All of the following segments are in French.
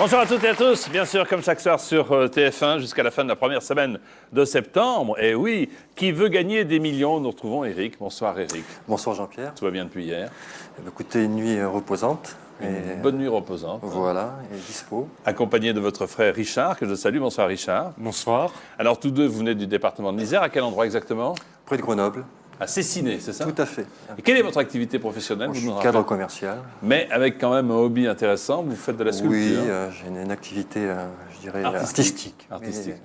Bonjour à toutes et à tous, bien sûr comme chaque soir sur TF1 jusqu'à la fin de la première semaine de septembre. Et oui, qui veut gagner des millions? Nous retrouvons Eric. Bonsoir Eric. Bonsoir Jean-Pierre. Tout va bien depuis hier? Écoutez, une nuit reposante. Une bonne nuit reposante. Voilà, et dispo. Accompagné de votre frère Richard, que je salue. Bonsoir Richard. Bonsoir. Alors tous deux, vous venez du département de l'Isère. À quel endroit exactement? Près de Grenoble. À Cessiné, c'est ça? Tout à fait. Et quelle est votre activité professionnelle? Moi, je suis cadre commercial. Mais avec quand même un hobby intéressant, vous faites de la sculpture. Oui, j'ai une activité, je dirais, artistique. Artistique.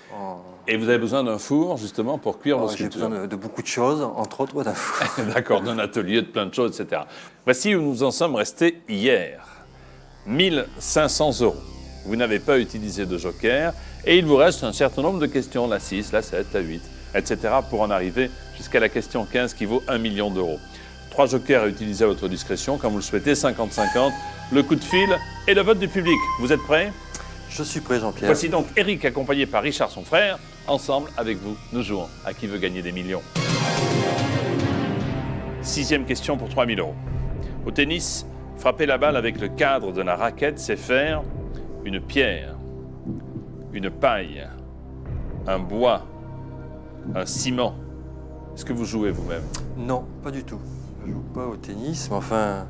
Mais, Et vous avez besoin d'un four, justement, pour cuire vos j'ai sculptures. besoin de beaucoup de choses, entre autres d'un four. D'accord, d'un atelier, de plein de choses, etc. Voici où nous en sommes restés hier. 1 500 €. Vous n'avez pas utilisé de joker et il vous reste un certain nombre de questions, la 6, la 7, la 8, etc. pour en arriver jusqu'à la question 15 qui vaut 1 million d'euros. 3 jokers à utiliser à votre discrétion, comme vous le souhaitez, 50-50, le coup de fil et le vote du public. Vous êtes prêts? Je suis prêt, Jean-Pierre. Voici donc Eric accompagné par Richard, son frère. Ensemble, avec vous, nous jouons à qui veut gagner des millions. 6e question pour 3 000 €. Au tennis, frapper la balle avec le cadre de la raquette, c'est faire une pierre, une paille, un bois, un ciment. Est-ce que vous jouez vous-même? Non, pas du tout. Je ne joue pas au tennis, mais enfin,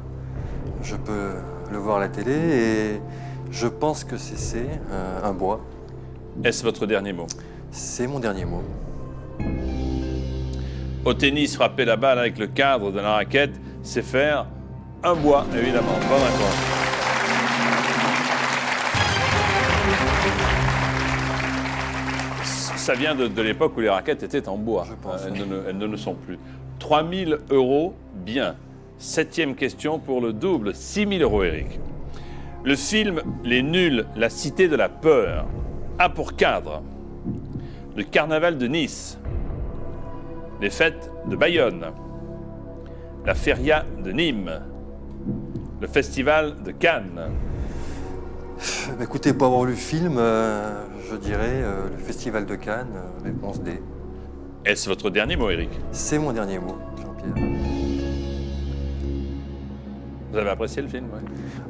je peux le voir à la télé et je pense que c'est un bois. Est-ce votre dernier mot? C'est mon dernier mot. Au tennis, frapper la balle avec le cadre de la raquette, c'est faire un bois, évidemment. Bonne réponse. Ça vient de l'époque où les raquettes étaient en bois. Je pense. Elles ne le sont plus. 3 000 €, bien. 7e question pour le double, 6 000 €, Eric. Le film Les Nuls, la cité de la peur, a pour cadre le carnaval de Nice, les fêtes de Bayonne, la feria de Nîmes, le festival de Cannes. Écoutez, pour avoir vu le film, je dirais le Festival de Cannes, réponse D. Est-ce votre dernier mot, Eric? C'est mon dernier mot, Jean-Pierre. Vous avez apprécié le film? Ouais.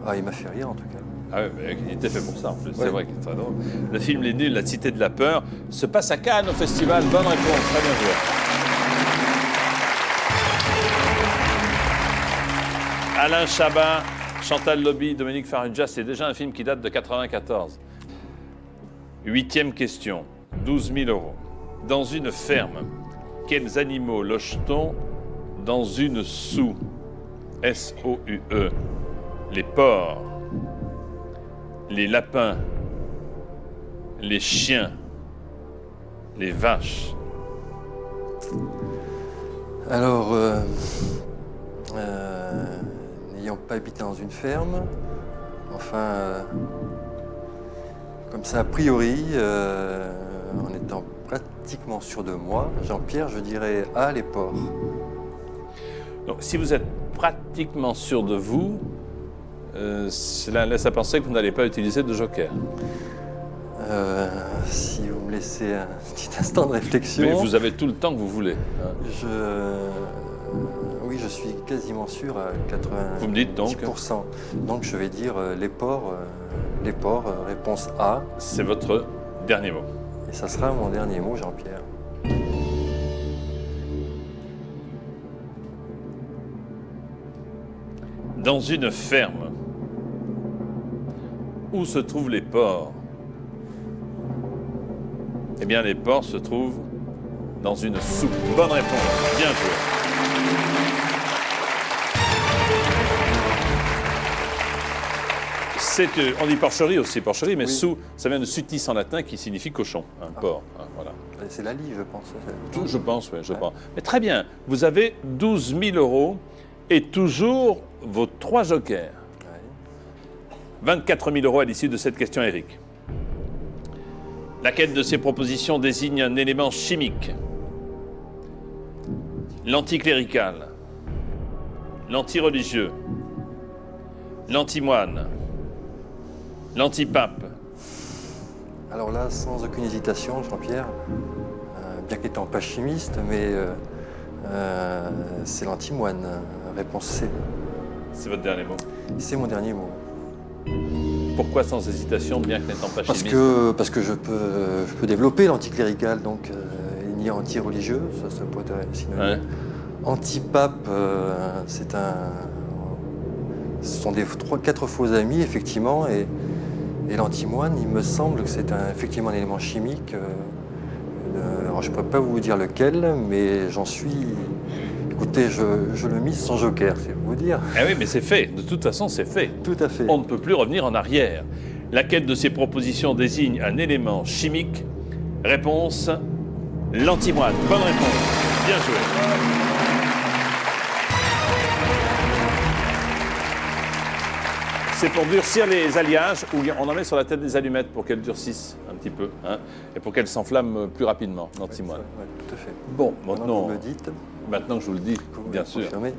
Ah, il m'a fait rire en tout cas. Ah oui, mais il était fait pour ça en plus, c'est Ouais. vrai qu'il est très drôle. Le film Les Nuls, la cité de la peur, se passe à Cannes au festival. Bonne réponse, très bien joué. Alain Chabat, Chantal Lobby, Dominique Farrugia, c'est déjà un film qui date de 1994. 8e question, 12 000 €. Dans une ferme, quels animaux loge-t-on dans une soue? S-O-U-E. Les porcs, les lapins, les chiens, les vaches. Alors, n'ayant pas habité dans une ferme, enfin, comme ça a priori, en étant pratiquement sûr de moi, Jean-Pierre, je dirais A, les porcs. Donc, si vous êtes pratiquement sûr de vous, cela laisse à penser que vous n'allez pas utiliser de joker. Si vous me laissez un petit instant de réflexion. Mais vous avez tout le temps que vous voulez. Hein. Oui, je suis quasiment sûr à 90%. Vous me dites donc? Donc je vais dire les porcs, réponse A. C'est votre dernier mot. Et ça sera mon dernier mot, Jean-Pierre. Dans une ferme, où se trouvent les porcs? Eh bien, les porcs se trouvent dans une soupe. Bonne réponse. Bien joué. On dit porcherie aussi, porcherie, mais Oui. sous, ça vient de sutis en latin qui signifie cochon, un porc. Hein, voilà. C'est la lie, je pense. Tout, je pense, oui, je pense. Mais très bien, vous avez 12 000 € et toujours vos 3 jokers. Ouais. 24 000 € à l'issue de cette question, Eric. Laquelle de ces propositions désigne un élément chimique? L'anticlérical, l'antireligieux, l'antimoine, l'antipape. Alors là, sans aucune hésitation, Jean-Pierre, bien qu'étant pas chimiste, mais c'est l'antimoine. Réponse C. C'est votre dernier mot. C'est mon dernier mot. Pourquoi sans hésitation, bien que n'étant pas chimiste? Parce que je peux développer l'anticlérical, donc ni anti-religieux, ça peut être synonyme. Ouais. Anti-pape, ce sont quatre faux amis, effectivement, et l'antimoine, il me semble que c'est effectivement un élément chimique. Alors je ne pourrais pas vous dire lequel, mais j'en suis... Écoutez, je le mise sans joker, c'est vous dire. Ah oui, mais c'est fait. De toute façon, c'est fait. Tout à fait. On ne peut plus revenir en arrière. Laquelle de ces propositions désigne un élément chimique? Réponse, l'antimoine. Bonne réponse. Bien joué. C'est pour durcir les alliages, où on en met sur la tête des allumettes pour qu'elles durcissent un petit peu, hein, et pour qu'elles s'enflamment plus rapidement, l'antimoine. Ouais, tout à fait. Bon, maintenant, Vous me dites, maintenant que je vous le dis, vous bien me sûr. confirmez.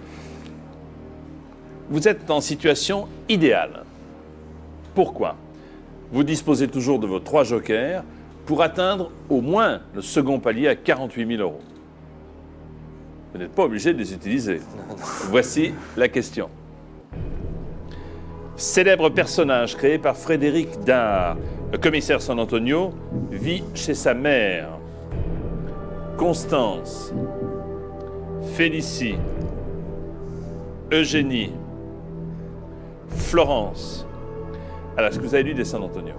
Vous êtes en situation idéale. Pourquoi? Vous disposez toujours de vos 3 jokers pour atteindre au moins le second palier à 48 000 €. Vous n'êtes pas obligé de les utiliser. Voici la question. Célèbre personnage créé par Frédéric Dard, le commissaire San Antonio, vit chez sa mère. Constance, Félicie, Eugénie, Florence. Alors, est-ce que vous avez lu des San Antonio?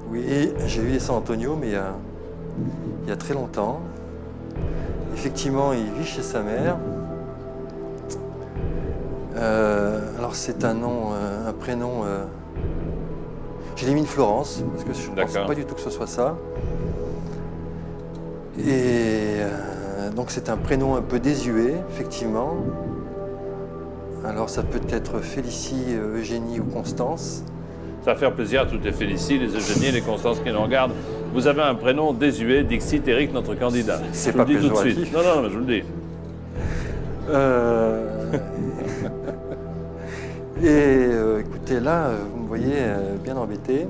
Oui, j'ai lu les San Antonio, mais il y a très longtemps. Effectivement, il vit chez sa mère. Alors c'est un nom, un prénom. Je l'ai mis Florence parce que je ne pense pas du tout que ce soit ça. Et donc c'est un prénom un peu désuet, effectivement. Alors ça peut être Félicie, Eugénie ou Constance. Ça va faire plaisir à toutes les Félicie, les Eugénie, les Constance qui nous regardent. Vous avez un prénom désuet, Dixit Eric, notre candidat. C'est je pas vous le dis tout de péjoratif. suite. Non, mais je vous le dis. Écoutez, là, vous me voyez bien embêté.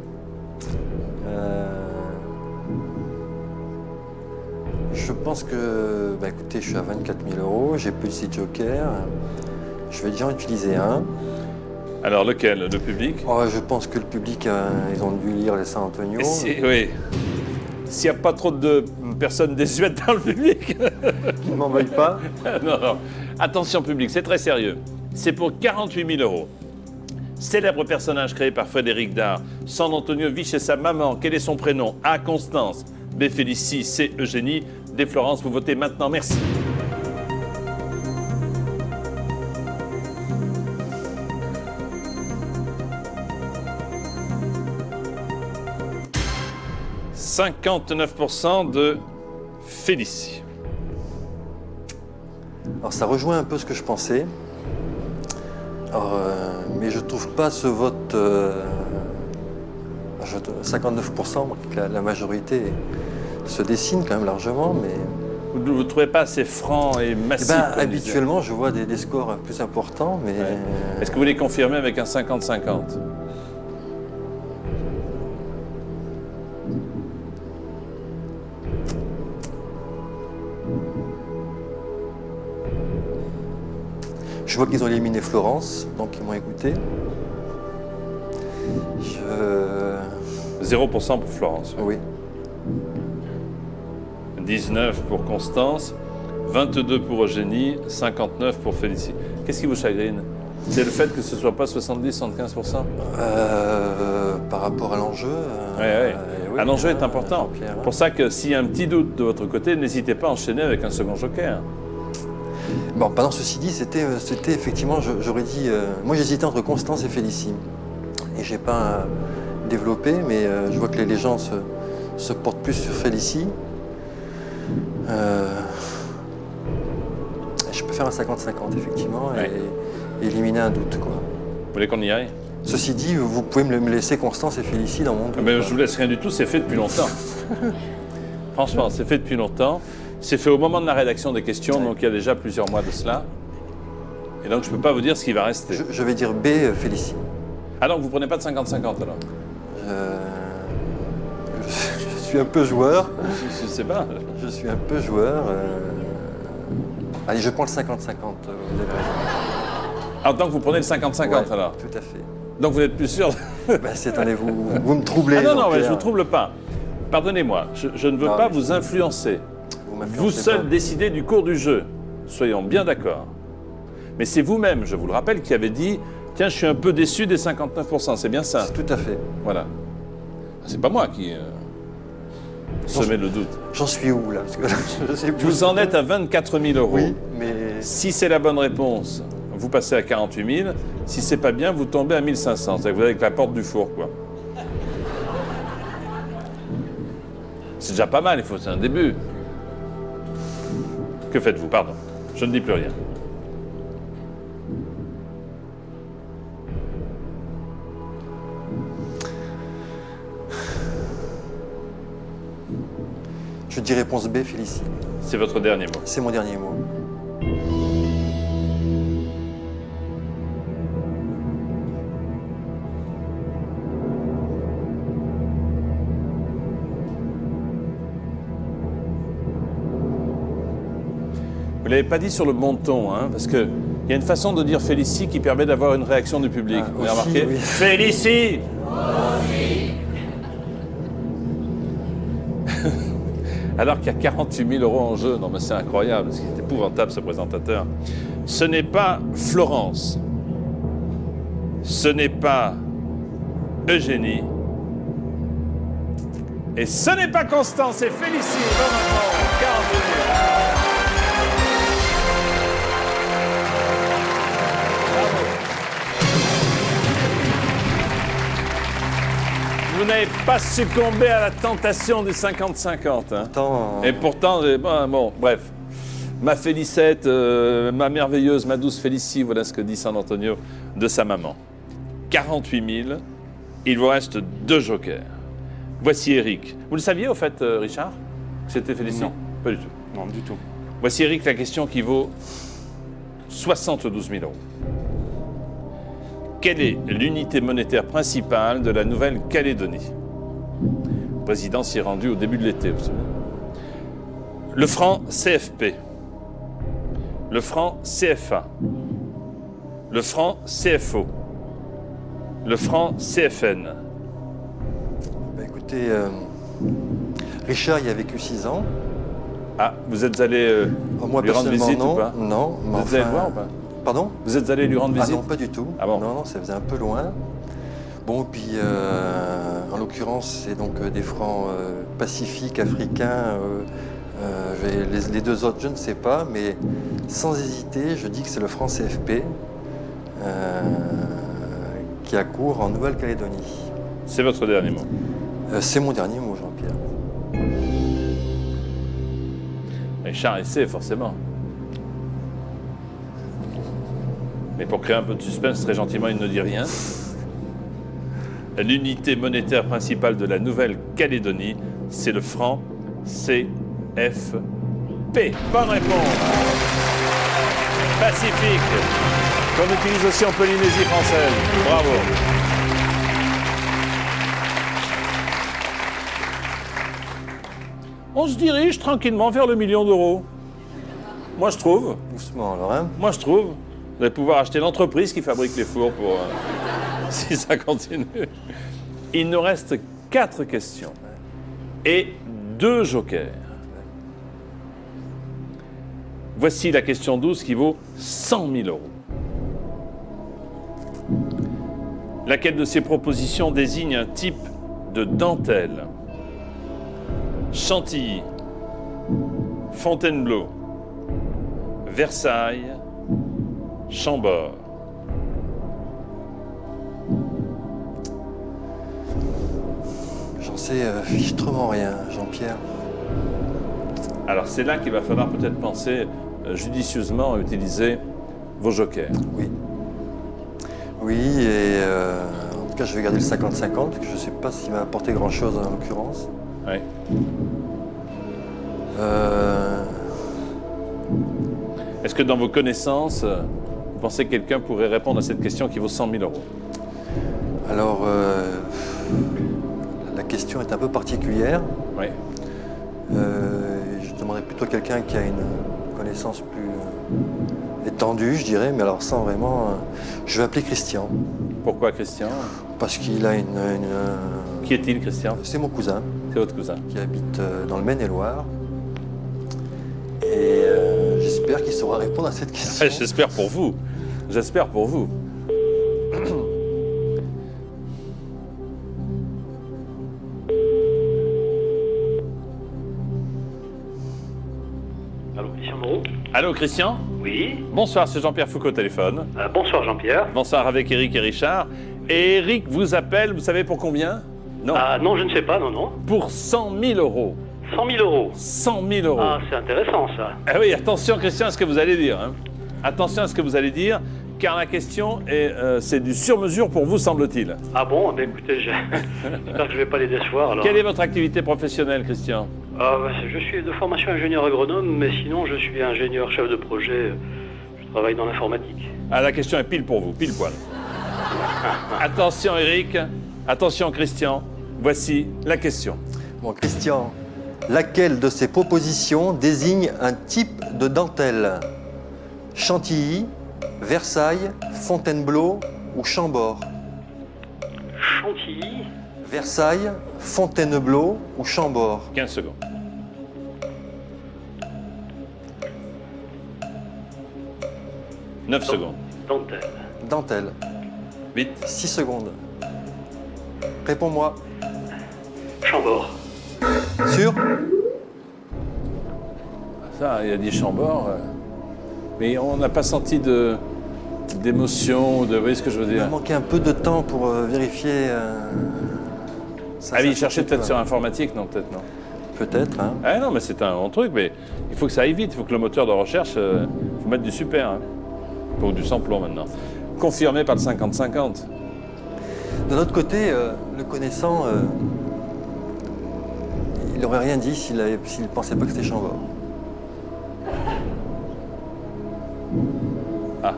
Je pense que, écoutez, je suis à 24 000 €, j'ai plus de joker. Je vais déjà en utiliser un. Alors, lequel? Le public? Oh, je pense que le public, ils ont dû lire les San Antonio. Oui. S'il n'y a pas trop de personnes désuètes dans le public. Ils ne m'en veulent pas. Non. Attention public, c'est très sérieux. C'est pour 48 000 €. Célèbre personnage créé par Frédéric Dard. San Antonio vit chez sa maman. Quel est son prénom? A. Constance. B. Félicie. C. Eugénie. D. Florence. Vous votez maintenant. Merci. « 59% de Félicie. » Alors ça rejoint un peu ce que je pensais. Alors, mais je ne trouve pas ce vote 59%, la majorité se dessine quand même largement, mais... Vous ne trouvez pas assez franc et massif? Habituellement, je vois des scores plus importants, mais... Ouais. Est-ce que vous les confirmez avec un 50-50? Je vois qu'ils ont éliminé Florence, donc ils m'ont écouté. 0% pour Florence. Oui. 19 pour Constance, 22 pour Eugénie, 59 pour Félicie. Qu'est-ce qui vous chagrine? C'est le fait que ce ne soit pas 70-75%? Par rapport à l'enjeu. Oui, l'enjeu est important. Jean-Pierre, C'est pour ça que s'il y a un petit doute de votre côté, n'hésitez pas à enchaîner avec un second joker. Bon, pendant ceci dit, c'était effectivement, j'aurais dit... moi, j'hésitais entre Constance et Félicie. Et j'ai pas développé, mais je vois que les gens se portent plus sur Félicie. Je peux faire un 50-50, effectivement, et éliminer un doute, quoi. Vous voulez qu'on y aille? Ceci dit, vous pouvez me laisser Constance et Félicie dans mon doute. Mais je vous laisse rien du tout, c'est fait depuis longtemps. Franchement, c'est fait depuis longtemps. C'est fait au moment de la rédaction des questions, donc il y a déjà plusieurs mois de cela. Et donc je ne peux pas vous dire ce qui va rester. Je vais dire B, Félicie. Ah donc vous ne prenez pas de 50-50 alors? Je suis un peu joueur. Je ne sais pas. Je suis un peu joueur. Allez, je prends le 50-50, vous avez raison. Alors donc vous prenez le 50-50 Ouais, alors? Tout à fait. Donc vous n'êtes plus sûr. Attendez, vous me troublez. Ah non, non, mais Jean-Pierre. je ne vous trouble pas. Pardonnez-moi, je ne veux Non, pas mais vous influencer. Vous m'influencez seul pas. décidez du cours du jeu. Soyons bien d'accord. Mais c'est vous-même, je vous le rappelle, qui avez dit « Tiens, je suis un peu déçu des 59%. » C'est bien ça. Tout à fait. Voilà. C'est pas moi qui semais le doute. J'en suis où là? Parce que je sais plus. Vous en êtes à 24 000 euros. Oui, mais Si c'est la bonne réponse, vous passez à 48 000. Si c'est pas bien, vous tombez à 1 500. C'est-à-dire que vous êtes avec la porte du four, quoi. C'est déjà pas mal, c'est un début. Que faites-vous? Pardon, je ne dis plus rien. je dis réponse B, Félicie. C'est votre dernier mot. C'est mon dernier mot. Vous ne l'avez pas dit sur le bon ton, hein, parce qu'il y a une façon de dire Félicie qui permet d'avoir une réaction du public. Ah, Vous avez aussi, remarqué? oui. Félicie! Alors qu'il y a 48 000 euros en jeu. Non, mais c'est incroyable, c'est épouvantable ce présentateur. Ce n'est pas Florence. Ce n'est pas Eugénie. Et ce n'est pas Constance, c'est Félicie. Bonne réponse, 42 000. Vous n'avez pas succombé à la tentation du 50-50. Hein. Pourtant, Et pourtant, bon, bref. Ma Félicette, ma merveilleuse, ma douce Félicie, voilà ce que dit San Antonio de sa maman. 48 000, il vous reste 2 jokers. Voici Eric. Vous le saviez au fait, Richard, que c'était Félicie? Non. Pas du tout. Non, du tout. Voici Eric, la question qui vaut 72 000 euros. Quelle est l'unité monétaire principale de la Nouvelle-Calédonie? Le président s'y est rendu au début de l'été, vous savez. Le franc CFP, le franc CFA, le franc CFO, le franc CFN. bah, écoutez, Richard y a vécu 6 ans. Ah, vous êtes allé Moi, lui rendre personnellement, visite non. ou pas? Non, mais Vous êtes allé le enfin- voir ou pas? Pardon? Vous êtes allé lui rendre Ah visite? non, pas du tout. Ah bon? Non, non, ça faisait un peu loin. Bon, puis en l'occurrence, c'est donc des francs pacifiques, africains. Les 2 autres, je ne sais pas, mais sans hésiter, je dis que c'est le franc CFP qui a cours en Nouvelle-Calédonie. C'est votre dernier mot. C'est mon dernier mot, Jean-Pierre. Richard essaie, forcément. Mais pour créer un peu de suspense, très gentiment, il ne dit rien. L'unité monétaire principale de la Nouvelle-Calédonie, c'est le franc CFP. Bonne réponse. Pacifique, qu'on utilise aussi en Polynésie française. Bravo. On se dirige tranquillement vers le million d'euros. Moi, je trouve. Doucement, alors, hein? Moi, je trouve. Vous allez pouvoir acheter l'entreprise qui fabrique les fours pour... si ça continue. Il nous reste 4 questions. Et 2 jokers. Voici la question 12 qui vaut 100 000 euros. Laquelle de ces propositions désigne un type de dentelle? Chantilly, Fontainebleau, Versailles, Chambord. J'en sais fichtrement rien, Jean-Pierre. Alors c'est là qu'il va falloir peut-être penser judicieusement à utiliser vos jokers. Oui. Oui, et en tout cas, je vais garder le 50-50, parce que je ne sais pas s'il va apporter grand-chose en l'occurrence. Oui. Est-ce que dans vos connaissances, vous pensez que quelqu'un pourrait répondre à cette question qui vaut 100 000 euros? Alors, la question est un peu particulière. Oui. Je demanderais plutôt à quelqu'un qui a une connaissance plus étendue, je dirais, mais alors sans vraiment... je vais appeler Christian. Pourquoi Christian? Parce qu'il a Qui est-il, Christian? C'est mon cousin C'est votre cousin. qui habite dans le Maine-et-Loire. Et j'espère qu'il saura répondre à cette question. J'espère pour vous. J'espère pour vous. Allô, Christian Moreau? Allô, Christian? Oui. Bonsoir, c'est Jean-Pierre Foucault au téléphone. Bonsoir Jean-Pierre. Bonsoir avec Eric et Richard. Et Eric vous appelle, vous savez pour combien? Non. Ah non, je ne sais pas, non. Pour 100 000 euros. 100 000 euros. 100 000 euros. Ah, c'est intéressant ça. Ah oui, attention Christian à ce que vous allez dire. Hein. Attention à ce que vous allez dire, car la question est, c'est du sur-mesure pour vous, semble-t-il. Ah bon, ben écoutez, j'espère que je ne vais pas les décevoir alors. Quelle est votre activité professionnelle, Christian? Je suis de formation ingénieur agronome, mais sinon je suis ingénieur chef de projet. Je travaille dans l'informatique. Ah, la question est pile pour vous, pile poil. Attention Eric, attention Christian, voici la question. Bon, Christian, laquelle de ces propositions désigne un type de dentelle? Chantilly, Versailles, Fontainebleau ou Chambord? Chantilly. Versailles, Fontainebleau ou Chambord? 15 secondes. « 9 secondes. Dentelle. Dentelle. Vite. 6 secondes. Réponds-moi. Chambord. Sûr? Ça, il a dit Chambord. Mais on n'a pas senti d'émotion, vous voyez ce que je veux Il m'a dire? manqué un peu de temps pour vérifier. Ça, Ah oui, ça, il cherchait ça, peut-être ça. sur informatique, non, peut-être, non. Peut-être, hein. Ah non, mais c'est un bon truc, mais il faut que ça aille vite, il faut que le moteur de recherche, il faut mettre du super, hein. Ou du sans-plomb maintenant. Confirmé par le 50-50. De l'autre côté, le connaissant, il n'aurait rien dit s'il ne pensait pas que c'était Chambord. Ah.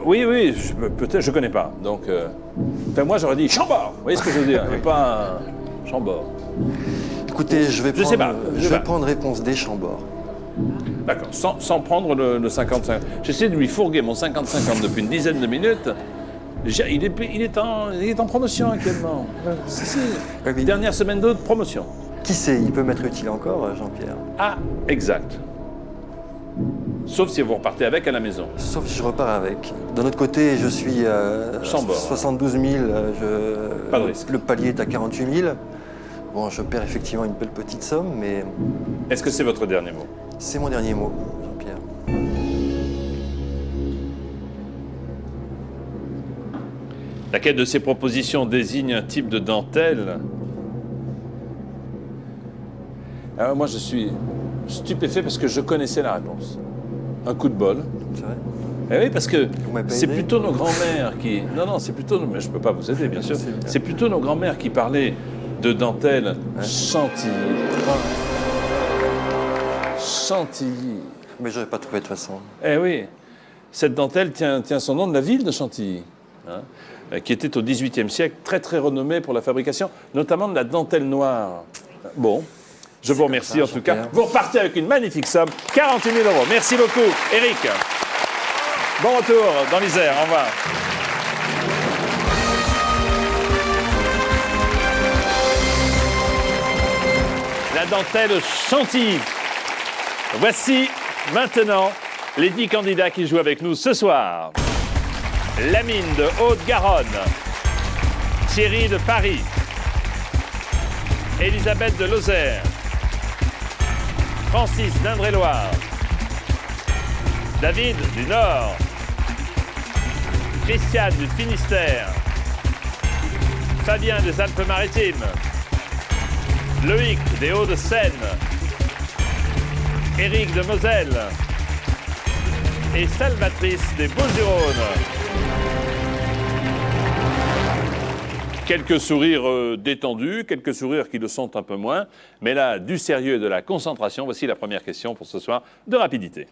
Oui, peut-être, je connais pas. Donc, enfin, moi, j'aurais dit Chambord. Vous voyez ce que je veux dire? Et pas Chambord. Écoutez, je vais Je sais pas, prendre, je je sais vais pas. prendre réponse D, Chambord. D'accord, sans prendre le 50-50. J'essaie de lui fourguer mon 50-50 depuis une dizaine de minutes. Il est en promotion actuellement. Si. Oui, mais Dernière semaine d'août, promotion. qui sait, il peut m'être utile encore, Jean-Pierre. Ah, exact. Sauf si vous repartez avec à la maison. Sauf si je repars avec. D'un autre côté, je suis à Chambord. 72 000. Pas de risque. Le palier est à 48 000. Bon, je perds effectivement une belle petite somme, mais Est-ce que c'est votre dernier mot? c'est mon dernier mot, Jean-Pierre. Laquelle de ces propositions désigne un type de dentelle? Alors moi, je suis stupéfait parce que je connaissais la réponse. Un coup de bol. C'est vrai? Eh oui, parce que m'avez pas c'est aidé plutôt nos grands-mères qui... Non, c'est plutôt... Mais je ne peux pas vous aider, bien sûr. C'est bien. C'est plutôt nos grands-mères qui parlaient de dentelle Chantilly. Chantilly. Mais je n'aurais pas trouvé de toute façon. Eh oui, cette dentelle tient son nom de la ville de Chantilly, hein, qui était au XVIIIe siècle très très renommée pour la fabrication, notamment de la dentelle noire. Bon, je vous remercie ça, en tout cas. Jean-Pierre. Vous repartez avec une magnifique somme, 48 000 euros. Merci beaucoup, Eric. Bon retour dans l'Isère, au revoir. La dentelle Chantilly. Voici maintenant les 10 candidats qui jouent avec nous ce soir. Lamine de Haute-Garonne, Thierry de Paris, Elisabeth de Lozère, Francis d'Indre-et-Loire, David du Nord, Christiane du Finistère, Fabien des Alpes-Maritimes, Loïc des Hauts-de-Seine, Éric de Moselle et Salvatrice des Bouches-du-Rhône. Quelques sourires détendus, quelques sourires qui le sont un peu moins, mais là, du sérieux et de la concentration. Voici la première question pour ce soir de rapidité.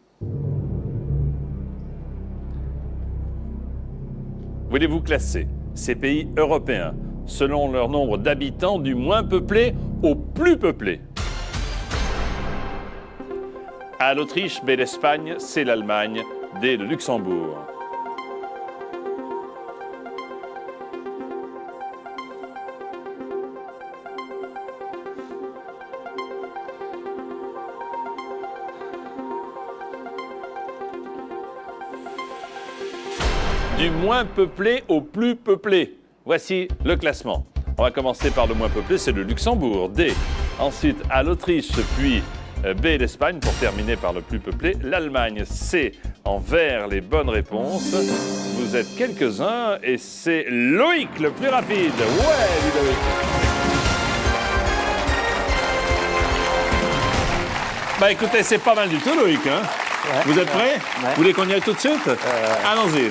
Voulez-vous classer ces pays européens selon leur nombre d'habitants du moins peuplé au plus peuplé? A, l'Autriche, B, l'Espagne, C, l'Allemagne, D, le Luxembourg. Du moins peuplé au plus peuplé. Voici le classement. On va commencer par le moins peuplé, c'est le Luxembourg. D. Ensuite, à l'Autriche, puis B, l'Espagne, pour terminer par le plus peuplé. L'Allemagne, C, en vert, les bonnes réponses. Vous êtes quelques-uns et c'est Loïc le plus rapide. Ouais, dis Loïc. Bah écoutez, c'est pas mal du tout, Loïc. Hein? Ouais, vous êtes prêts? Ouais. Vous voulez qu'on y aille tout de suite? Allons-y.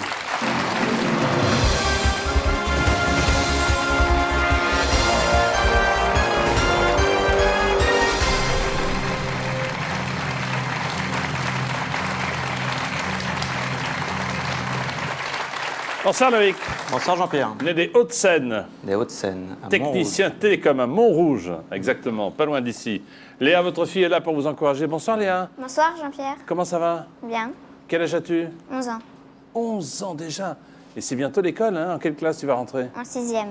Bonsoir Loïc. Bonsoir Jean-Pierre. Né des Hauts-de-Seine. Des Hauts-de-Seine. Technicien télécom à Montrouge, exactement, pas loin d'ici. Léa, votre fille est là pour vous encourager. Bonsoir Léa. Bonsoir Jean-Pierre. Comment ça va? Bien. Quel âge as-tu? 11 ans. 11 ans déjà. Et c'est bientôt l'école, hein? En quelle classe tu vas rentrer? En 6e.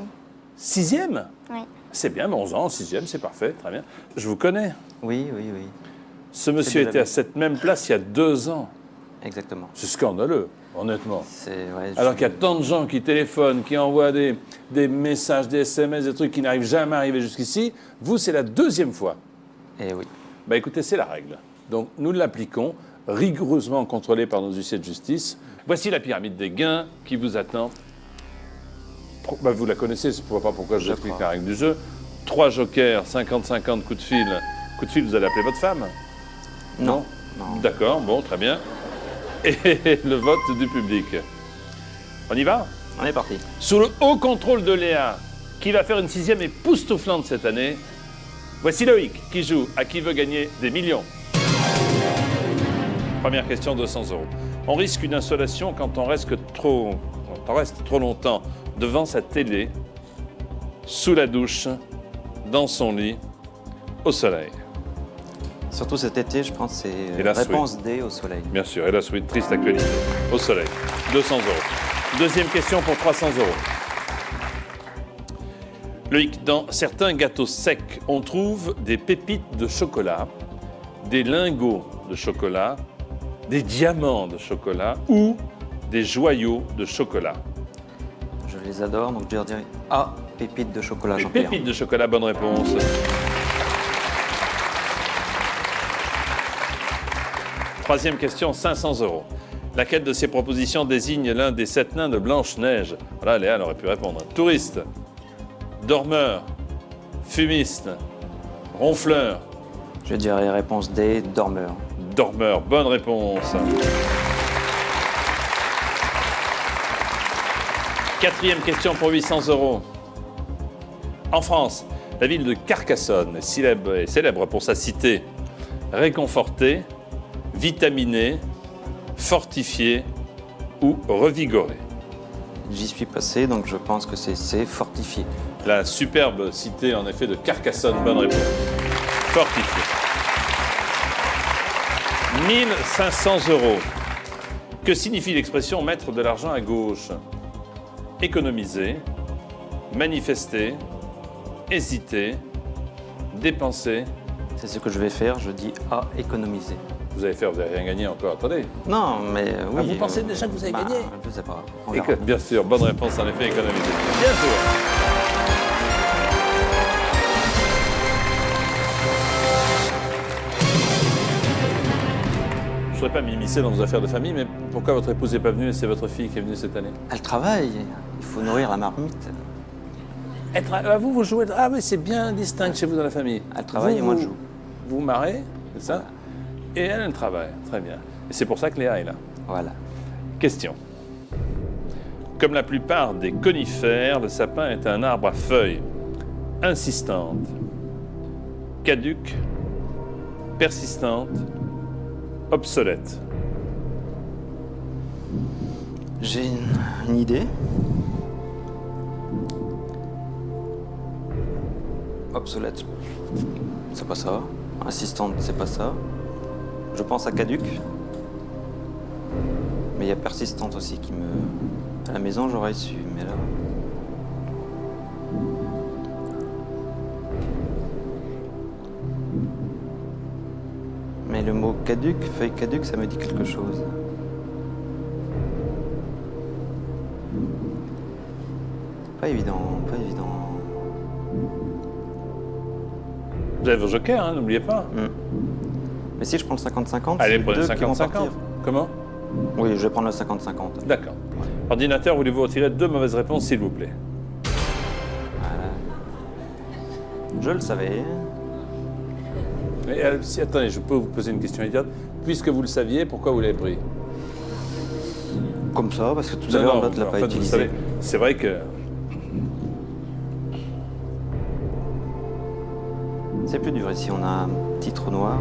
6e? Oui. C'est bien, mais 11 ans, en 6e, c'est parfait, très bien. Je vous connais. Oui. Ce monsieur était à cette même place il y a 2 ans. Exactement. C'est scandaleux, honnêtement. Ouais, Alors qu'il y a tant de gens qui téléphonent, qui envoient des messages, des SMS, des trucs qui n'arrivent jamais à arriver jusqu'ici. Vous, c'est la 2e fois. Eh oui. Bah écoutez, c'est la règle. Donc nous l'appliquons, rigoureusement contrôlée par nos huissiers de justice. Voici la pyramide des gains qui vous attend. Bah, vous la connaissez, je ne vois pas pourquoi je vous explique la règle du jeu. 3 jokers, 50-50 coups de fil. Coup de fil, vous allez appeler votre femme? Non. D'accord, bon, très bien. Et le vote du public. On y va? On est parti. Sous le haut contrôle de Léa, qui va faire une 6e époustouflante cette année, voici Loïc qui joue à Qui veut gagner des millions. Première question, 200 €. On risque une insolation quand on reste trop longtemps devant sa télé, sous la douche, dans son lit, au soleil. Surtout cet été, je pense que c'est réponse D, au soleil. Bien sûr, et la suite, triste actualité. Au soleil, 200 €. Deuxième question pour 300 €. Loïc, dans certains gâteaux secs, on trouve des pépites de chocolat, des lingots de chocolat, des diamants de chocolat ou des joyaux de chocolat. Je les adore, donc je dirais A, pépites de chocolat, Les Jean-Pierre. pépites de chocolat, bonne réponse. Troisième question, 500 €. Laquelle de ces propositions désigne l'un des 7 nains de Blanche-Neige? Voilà, Léa, elle aurait pu répondre. Touriste, dormeur, fumiste, ronfleur. Je dirais réponse D, dormeur. Dormeur, bonne réponse. Quatrième question pour 800 €. En France, la ville de Carcassonne est célèbre pour sa cité réconfortée, vitaminée, fortifiée ou revigorée. J'y suis passé, donc je pense que c'est C, fortifié. La superbe cité, en effet, de Carcassonne, bonne réponse. Fortifiée. 1500 €. Que signifie l'expression mettre de l'argent à gauche? Économiser, manifester, hésiter, dépenser. C'est ce que je vais faire, je dis A, économiser. Vous allez faire, vous n'avez rien gagné encore. Attendez. Non, mais oui. Vous pensez déjà que vous avez gagné? Je ne sais pas. On verra. Bien sûr, bonne réponse, en effet, économiser. Bien sûr. Je ne voudrais pas m'immiscer dans vos affaires de famille, mais pourquoi votre épouse n'est pas venue et c'est votre fille qui est venue cette année? Elle travaille, il faut nourrir la marmite. Vous jouez... Ah oui, c'est bien distinct chez vous dans la famille. Elle travaille et moi je joue. Vous vous marrez, c'est ça? Et elle travaille, très bien. Et c'est pour ça que Léa est là. Voilà. Question. Comme la plupart des conifères, le sapin est un arbre à feuilles insistantes, caduques, persistantes, obsolètes. J'ai une idée. Obsolète, c'est pas ça. Insistante, c'est pas ça. Je pense à caduc. Mais il y a persistante aussi qui me... À la maison, j'aurais su, mais là... Mais le mot caduc, feuille caduc, ça me dit quelque chose. Pas évident, pas évident. Vous avez vos jokers, hein, n'oubliez pas. Mais si je prends le 50-50, Allez, c'est prenez deux qui vont 50-50. partir. Comment? Oui, je vais prendre le 50-50. D'accord. Ordinateur, voulez-vous retirer 2 mauvaises réponses, s'il vous plaît? Voilà. Je le savais. Mais, si, attendez, je peux vous poser une question idiote. Puisque vous le saviez, pourquoi vous l'avez pris? Comme ça, parce que tout à l'heure, l'autre ne l'a en pas fait, vous utilisé. savez, c'est vrai que... C'est plus dur ici, on a un petit trou noir.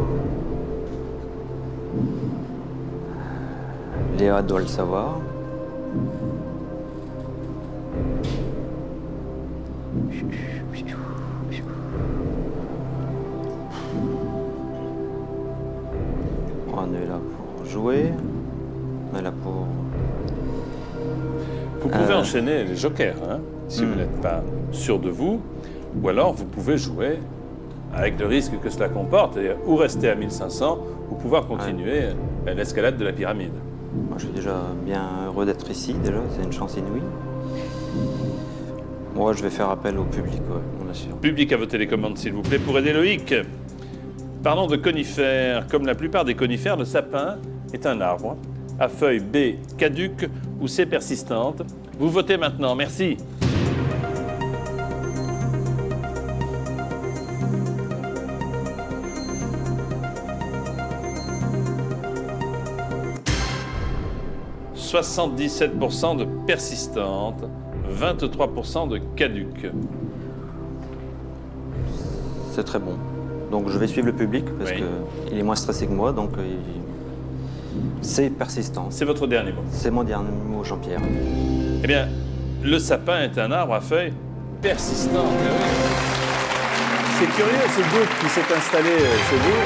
Léa doit le savoir. On est là pour jouer. On est là pour... Vous pouvez enchaîner les jokers, hein, si vous n'êtes pas sûr de vous, ou alors vous pouvez jouer avec le risque que cela comporte, ou rester à 1500, ou pouvoir continuer l'escalade de la pyramide. Moi, je suis déjà bien heureux d'être ici, déjà, c'est une chance inouïe. Moi, je vais faire appel au public, ouais, on assure. Public à vos télécommandes, s'il vous plaît, pour aider Loïc. Parlons de conifères. Comme la plupart des conifères, le sapin est un arbre à feuilles B caduques ou C persistantes. Vous votez maintenant, merci. « 77% de persistantes, 23% de caduques. » C'est très bon. Donc, je vais suivre le public, parce qu'il est moins stressé que moi, donc c'est persistant. C'est votre dernier mot. C'est mon dernier mot, Jean-Pierre. Eh bien, le sapin est un arbre à feuilles persistantes. C'est curieux ce doute qui s'est installé chez vous,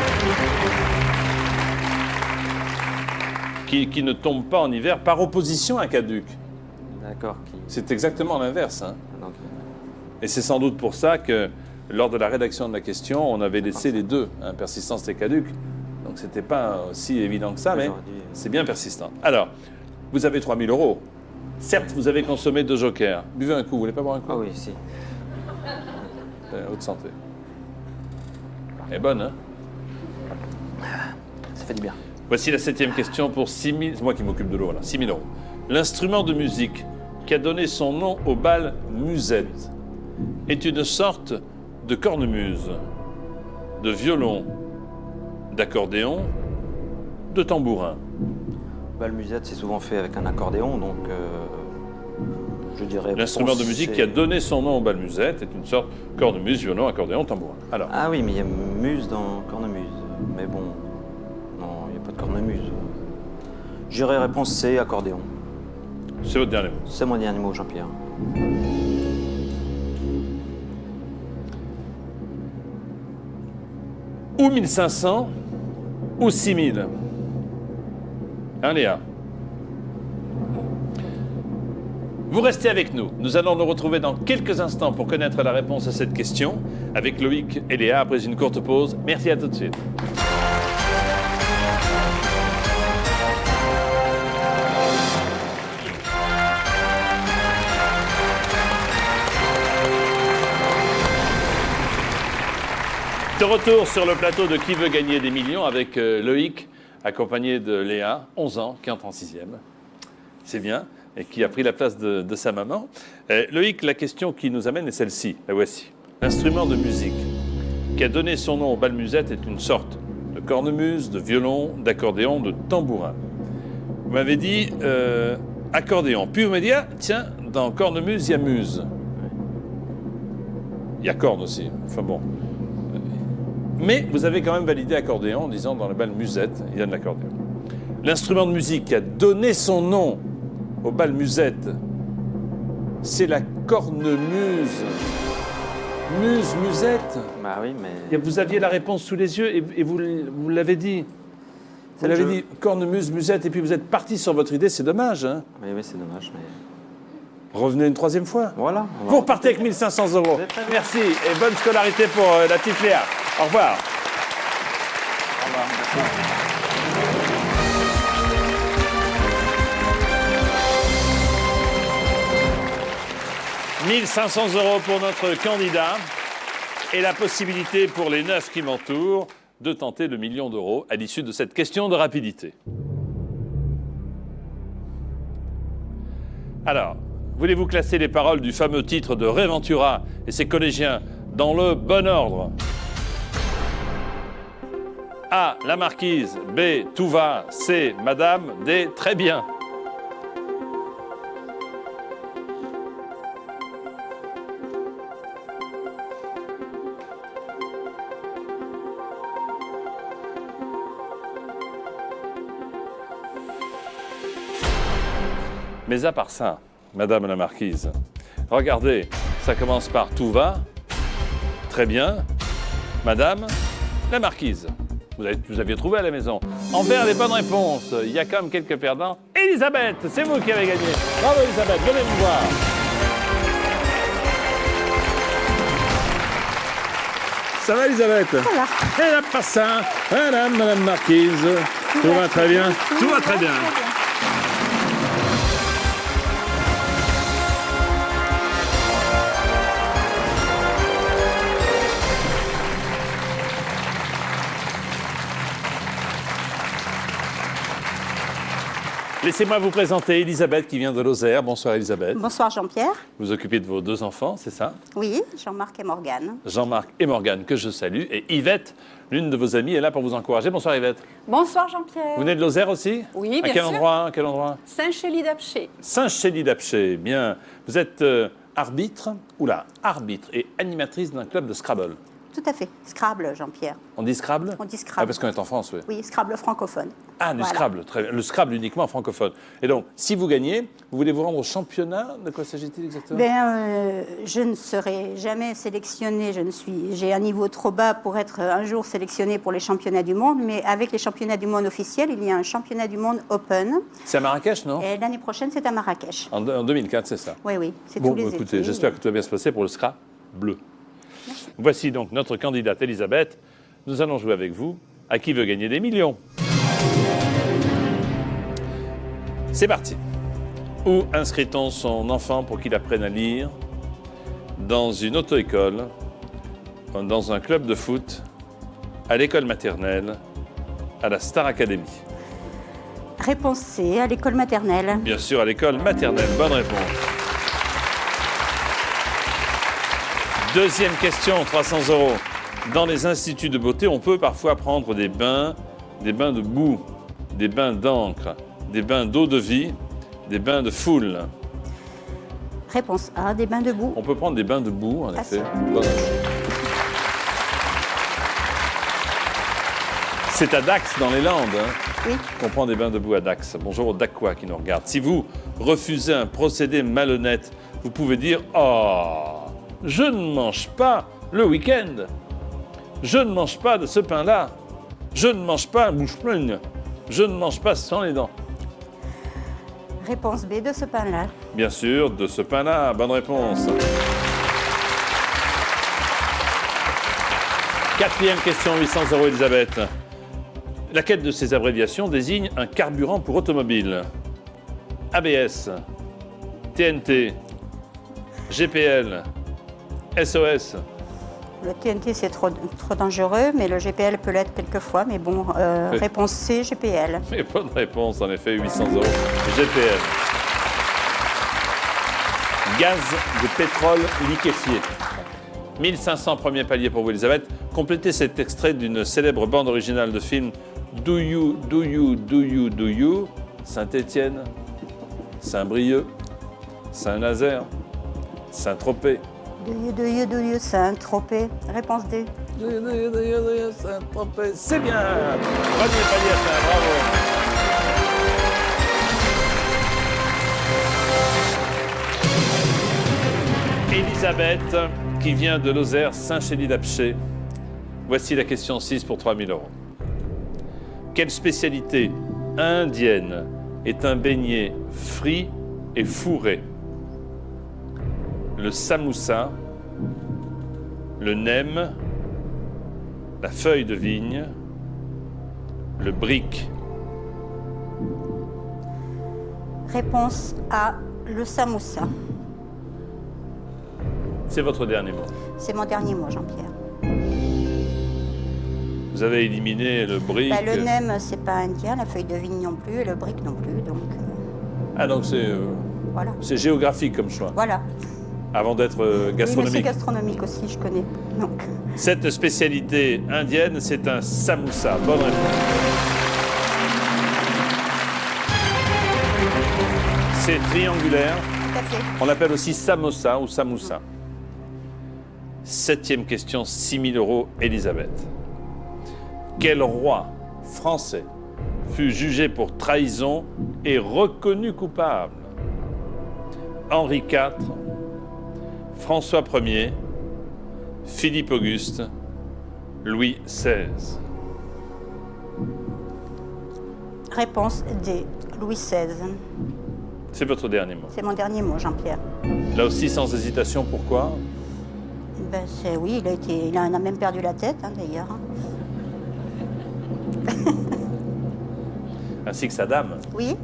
qui ne tombe pas en hiver par opposition à caduc. D'accord. C'est exactement l'inverse. Hein. Donc, et c'est sans doute pour ça que, lors de la rédaction de la question, on avait laissé les deux, hein, persistance et caduc. Donc c'était pas aussi évident que ça, mais c'est bien persistant. Alors, vous avez 3 000 €. Certes, vous avez consommé 2 jokers. Buvez un coup, vous voulez pas boire un coup? Ah oui, si. Haute santé. Elle est bonne, hein? Ça fait du bien. Voici la 7e question pour 6 000... C'est moi qui m'occupe de l'eau, là. 6 000 €. L'instrument de musique qui a donné son nom au bal musette est une sorte de cornemuse, de violon, d'accordéon, de tambourin. Le musette, c'est souvent fait avec un accordéon, donc je dirais... L'instrument de musique qui a donné son nom au bal musette est une sorte de cornemuse, violon, accordéon, tambourin. Alors. Ah oui, mais il y a muse dans cornemuse. Mais bon, non, il n'y a pas de cornemuse. J'irais réponse C, accordéon. C'est votre dernier mot. C'est mon dernier mot, Jean-Pierre. Ou 1500, ou 6000. Hein, Léa? Vous restez avec nous. Nous allons nous retrouver dans quelques instants pour connaître la réponse à cette question avec Loïc et Léa après une courte pause. Merci, à tout de suite. De retour sur le plateau de Qui veut gagner des millions avec Loïc, accompagné de Léa, 11 ans, qui entre en 6e. C'est bien, et qui a pris la place de sa maman. Loïc, la question qui nous amène est celle-ci, la voici. L'instrument de musique qui a donné son nom au bal musette est une sorte de cornemuse, de violon, d'accordéon, de tambourin. Vous m'avez dit accordéon. Puis vous m'avez dit, ah, tiens, dans cornemuse, il y a muse. Il y a corne aussi. Enfin bon. Mais vous avez quand même validé accordéon en disant dans le bal musette, il y a de l'accordéon. L'instrument de musique qui a donné son nom au bal musette, c'est la cornemuse. Musette. Bah oui, mais... Et vous aviez la réponse sous les yeux et vous l'avez dit. Elle avait dit cornemuse, musette, et puis vous êtes parti sur votre idée, c'est dommage. Hein. Oui, c'est dommage, mais... Revenez une troisième fois. Voilà. Vous repartez avec 1 500 €. Merci et bonne scolarité pour la petite Léa. Au revoir. Au revoir. Merci. 1 500 € pour notre candidat et la possibilité pour les 9 qui m'entourent de tenter le 1 million d'euros à l'issue de cette question de rapidité. Alors, voulez-vous classer les paroles du fameux titre de Ray Ventura et ses collégiens dans le bon ordre? A. La marquise. B. Tout va. C. Madame. D. Très bien. Mais à part ça, Madame la Marquise, regardez, ça commence par tout va, très bien, Madame la Marquise. Vous aviez trouvé à la maison. Envers les bonnes réponses, il y a quand même quelques perdants. Elisabeth, c'est vous qui avez gagné. Bravo Elisabeth, venez me voir. Ça va Elisabeth? Voilà. Elle n'a pas ça. Madame Marquise. Tout va très bien. Tout va très bien. Laissez-moi vous présenter Elisabeth qui vient de Lozère. Bonsoir Elisabeth. Bonsoir Jean-Pierre. Vous occupez de vos 2 enfants, c'est ça? Oui, Jean-Marc et Morgane. Jean-Marc et Morgane, que je salue. Et Yvette, l'une de vos amies, est là pour vous encourager. Bonsoir Yvette. Bonsoir Jean-Pierre. Vous venez de Lozère aussi? Oui, à bien quel sûr. endroit? À quel endroit? Saint-Chély-d'Apcher. Saint-Chély-d'Apcher. Bien. Vous êtes arbitre et animatrice d'un club de Scrabble. Tout à fait. Scrabble, Jean-Pierre. On dit Scrabble? On dit Ah, Scrabble. parce qu'on est en France, oui. Oui, Scrabble francophone. Ah, du Voilà. Scrabble, très bien. Le Scrabble uniquement francophone. Et donc, si vous gagnez, vous voulez vous rendre au championnat? De quoi s'agit-il exactement? Je ne serai jamais sélectionnée. J'ai un niveau trop bas pour être un jour sélectionnée pour les championnats du monde. Mais avec les championnats du monde officiels, il y a un championnat du monde Open. C'est à Marrakech, non? Et l'année prochaine, c'est à Marrakech. En 2004, c'est ça. Oui, oui. C'est Bon, tous les écoutez, étés. j'espère que tout va bien se passer pour le Scrabble bleu. Voici donc notre candidate Elisabeth. Nous allons jouer avec vous. À qui veut gagner des millions? C'est parti. Où inscrit-on son enfant pour qu'il apprenne à lire? Dans une auto-école, dans un club de foot, à l'école maternelle, à la Star Academy? Réponse C, à l'école maternelle. Bien sûr, à l'école maternelle. Bonne réponse. Deuxième question, 300 €. Dans les instituts de beauté, on peut parfois prendre des bains de boue, des bains d'encre, des bains d'eau de vie, des bains de foule. Réponse A, des bains debout. On peut prendre des bains de boue, en effet. ça. Bonne réponse. C'est à Dax, dans les Landes, Oui. qu'on prend des bains de boue à Dax. Bonjour aux Dacois qui nous regardent. Si vous refusez un procédé malhonnête, vous pouvez dire « Oh, je ne mange pas le week-end. Je ne mange pas de ce pain-là. Je ne mange pas bouche pleine. Je ne mange pas sans les dents. » Réponse B, de ce pain-là. Bien sûr, de ce pain-là. Bonne réponse. Quatrième question, 800 € Elisabeth. Laquelle de ces abréviations désigne un carburant pour automobile? ABS, TNT, GPL, SOS. Le TNT, c'est trop dangereux, mais le GPL peut l'être quelquefois. Mais bon, réponse C, GPL. Mais bonne réponse, en effet, 800 € GPL. Gaz de pétrole liquéfié. 1500 premier palier pour vous, Elisabeth. Complétez cet extrait d'une célèbre bande originale de film Do You, Do You, Do You, Do You, Saint-Étienne, Saint-Brieuc, Saint-Nazaire, Saint-Tropez. Do you, Saint-Tropez. Réponse D. Do you, Saint-Tropez. C'est bien. Premier palier atteint, bravo. Elisabeth, qui vient de Lozère, Saint-Chély-d'Apcher. Voici la question 6 pour 3 000 €. Quelle spécialité indienne est un beignet frit et fourré? Le samoussa, le nem, la feuille de vigne, le brick. Réponse A, le samoussa. C'est votre dernier mot. C'est mon dernier mot, Jean-Pierre. Vous avez éliminé le brick. Bah, le nem, c'est pas indien, la feuille de vigne non plus, et le brick non plus, donc Ah, donc voilà. c'est géographique comme choix, Voilà. avant d'être Oui, mais c'est gastronomique. gastronomique aussi, je connais. Donc, Cette spécialité indienne, c'est un samoussa. Bonne réponse. C'est triangulaire. tout à fait. On l'appelle aussi samosa ou samoussa. 7e question, 6 000 €, Elisabeth. Quel roi français fut jugé pour trahison et reconnu coupable? Henri IV, François Ier, Philippe Auguste, Louis XVI. Réponse D, Louis XVI. C'est votre dernier mot. C'est mon dernier mot, Jean-Pierre. Là aussi, sans hésitation, pourquoi? Ben, oui, il en a même perdu la tête, hein, d'ailleurs. Ainsi que sa dame. Oui,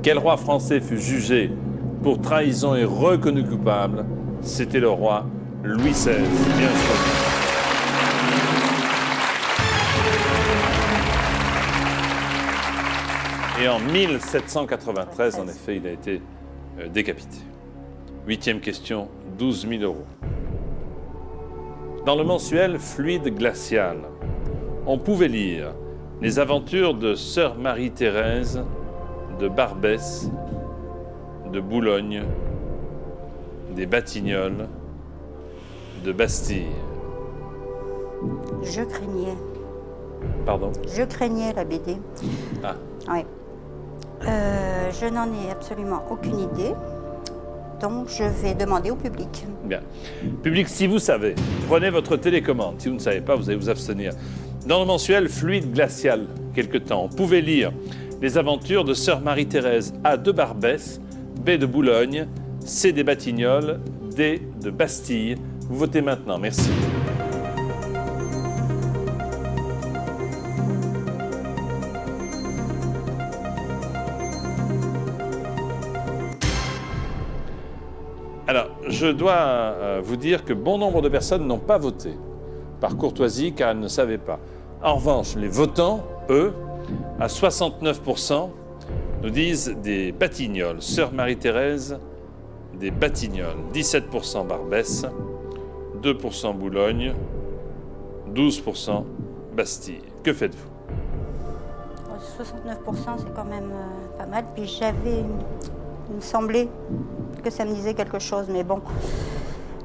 Quel roi français fut jugé pour trahison et reconnu coupable? C'était le roi Louis XVI. Bien sûr. Et en 1793, en effet, il a été décapité. 8e question, 12 000 €. Dans le mensuel Fluide glacial, on pouvait lire les aventures de Sœur Marie-Thérèse de Barbès, de Boulogne, des Batignolles, de Bastille. je craignais. Pardon? Je craignais la BD. Ah, Oui. Je n'en ai absolument aucune idée. Donc, je vais demander au public. bien. Public, si vous savez, prenez votre télécommande. Si vous ne savez pas, vous allez vous abstenir. Dans le mensuel Fluide glacial, quelque temps, on pouvait lire les aventures de Sœur Marie-Thérèse A de Barbès, B de Boulogne, C des Batignolles, D de Bastille. Vous votez maintenant. Merci. Alors, je dois vous dire que bon nombre de personnes n'ont pas voté, par courtoisie, car elles ne savaient pas. En revanche, les votants, eux, à 69%, nous disent des Batignolles. Sœur Marie-Thérèse, des Batignolles. 17% Barbès, 2% Boulogne, 12% Bastille. Que faites-vous? 69%, c'est quand même pas mal. Puis il me semblait que ça me disait quelque chose, mais bon,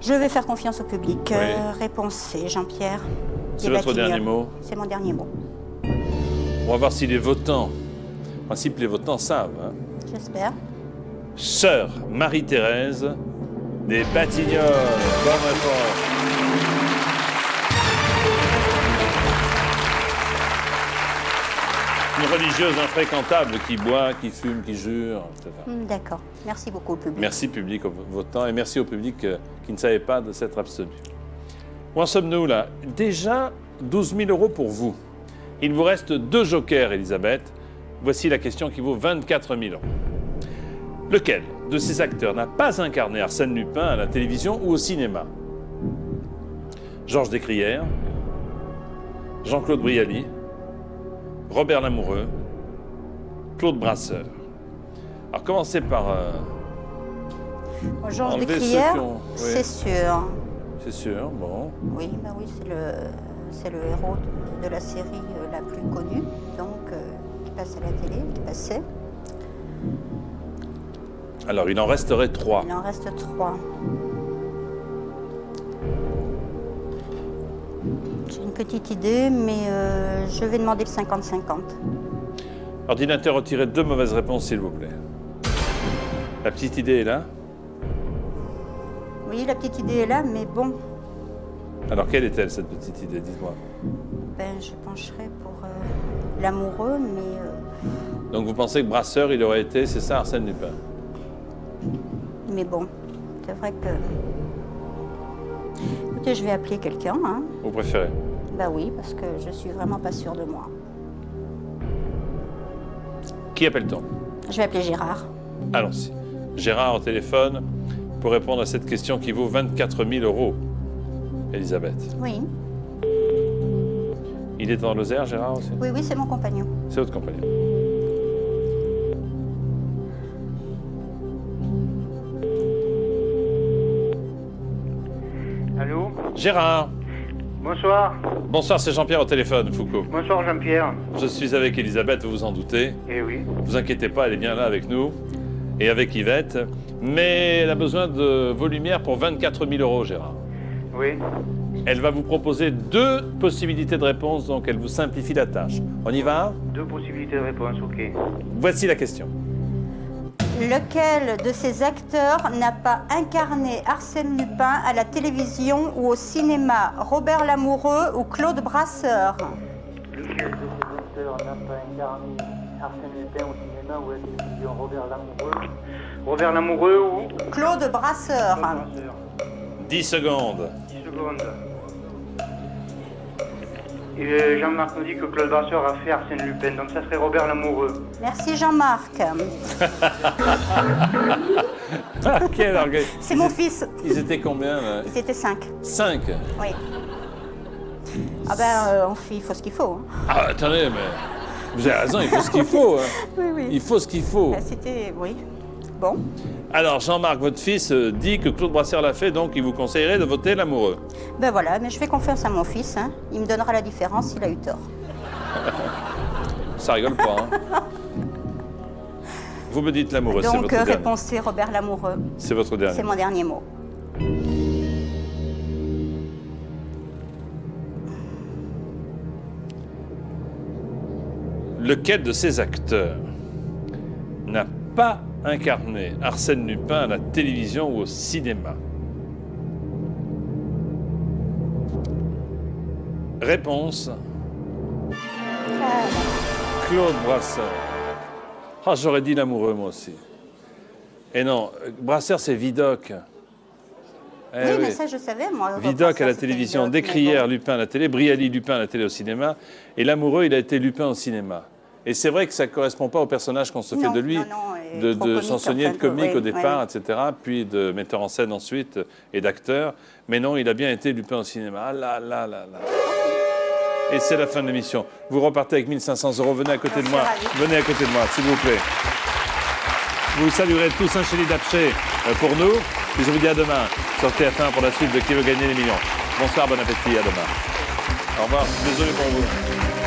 je vais faire confiance au public. Oui. Réponse C, Jean-Pierre. C'est Des votre Batignolles. dernier mot? C'est mon dernier mot. On va voir si les votants, en principe les votants savent, hein. J'espère. Sœur Marie-Thérèse des Batignolles. Bonne réponse. Une religieuse infréquentable qui boit, qui fume, qui jure, etc. D'accord. Merci beaucoup au public. Merci public aux votants et merci au public qui ne savait pas de s'être abstenu. Où en sommes-nous là? Déjà 12 000 € pour vous. Il vous reste 2 jokers, Elisabeth. Voici la question qui vaut 24 000 €. Lequel de ces acteurs n'a pas incarné Arsène Lupin à la télévision ou au cinéma? Georges Descrières, Jean-Claude Brialy, Robert Lamoureux, Claude Brasseur. Alors commencez par... Georges enlever Descrières, ceux qui ont- oui. c'est sûr. C'est sûr, bon. Oui, bah oui, c'est le héros de la série la plus connue, donc qui passe à la télé, qui passait. Alors il en resterait 3. Il en reste 3. J'ai une petite idée, mais je vais demander le 50-50. Ordinateur, retirez 2 mauvaises réponses, s'il vous plaît. La petite idée est là. Oui, la petite idée est là, mais bon, Alors quelle est-elle, cette petite idée? Dites-moi. ben, je pencherais pour l'amoureux, mais Donc vous pensez que Brasseur, il aurait été, c'est ça, Arsène Lupin? bon, c'est vrai que... Écoutez, je vais appeler quelqu'un. Hein. Vous préférez? Ben oui, parce que je suis vraiment pas sûre de moi. Qui appelle-t-on? Je vais appeler Gérard. Allons-y. Gérard au téléphone pour répondre à cette question qui vaut 24 000 €. Elisabeth. Oui, Il est dans Lozère, Gérard aussi? oui, c'est mon compagnon. C'est votre compagnon. Allô? Gérard. Bonsoir. Bonsoir, c'est Jean-Pierre au téléphone, Foucault. Bonsoir Jean-Pierre. Je suis avec Elisabeth, vous vous en doutez. Eh oui. Vous inquiétez pas, elle est bien là avec nous et avec Yvette. Mais elle a besoin de vos lumières pour 24 000 €, Gérard. Oui. Elle va vous proposer 2 possibilités de réponse, donc elle vous simplifie la tâche. On y va? 2 possibilités de réponse, ok. Voici la question. Lequel de ces acteurs n'a pas incarné Arsène Lupin à la télévision ou au cinéma? Robert Lamoureux ou Claude Brasseur? Lequel de ces acteurs n'a pas incarné Arsène Lupin au cinéma ou à la télévision? Robert Lamoureux. Robert Lamoureux ou Claude Brasseur. Brasseur. 10 secondes. 10 secondes. Et Jean-Marc nous dit que Claude Brasseur a fait Arsène Lupin, donc ça serait Robert Lamoureux. Merci Jean-Marc. Ah, quel orgueil. C'est mon fils. Ils étaient combien là? Ils étaient 5. 5. Oui. Ah ben, il faut ce qu'il faut. Hein. Ah, attendez, mais vous avez raison, il faut ce qu'il faut. Hein. Oui, oui. Il faut ce qu'il faut. C'était... Oui. Bon. Alors, Jean-Marc, votre fils dit que Claude Brasseur l'a fait, donc il vous conseillerait de voter l'amoureux. Ben voilà, mais je fais confiance à mon fils. Hein. Il me donnera la différence s'il a eu tort. Ça rigole pas, hein? Vous me dites l'amoureux, c'est votre Donc, dernier. réponse C, Robert Lamoureux. C'est votre dernier. C'est mon dernier mot. Lequel de ces acteurs n'a pas incarné Arsène Lupin à la télévision ou au cinéma? Réponse. Claude Brasseur. Ah, j'aurais dit l'amoureux, moi aussi. Et non, Brasseur, c'est Vidocq. Eh oui, mais oui. ça, je savais, moi. Vidocq à la C'était télévision, Vidocq, mais Descrières, bon. Lupin à la télé, Brialy, Lupin à la télé au cinéma, et l'amoureux, il a été Lupin au cinéma. Et c'est vrai que ça ne correspond pas au personnage qu'on se fait Non, de lui, non, non, et de trop comique, chansonnier, enfin, de comique oui, au départ, oui. etc., puis de metteur en scène ensuite et d'acteur. Mais non, il a bien été Lupin au cinéma. Ah là là là là. Et c'est la fin de l'émission. Vous repartez avec 1 500 €. Venez à côté de moi. Venez à côté de moi, s'il vous plaît. Vous saluerez tous un Chélie Dapché pour nous. Et je vous dis à demain sur TF1 pour la suite de Qui veut gagner les millions. Bonsoir, bon appétit, à demain. Au revoir, désolé pour vous.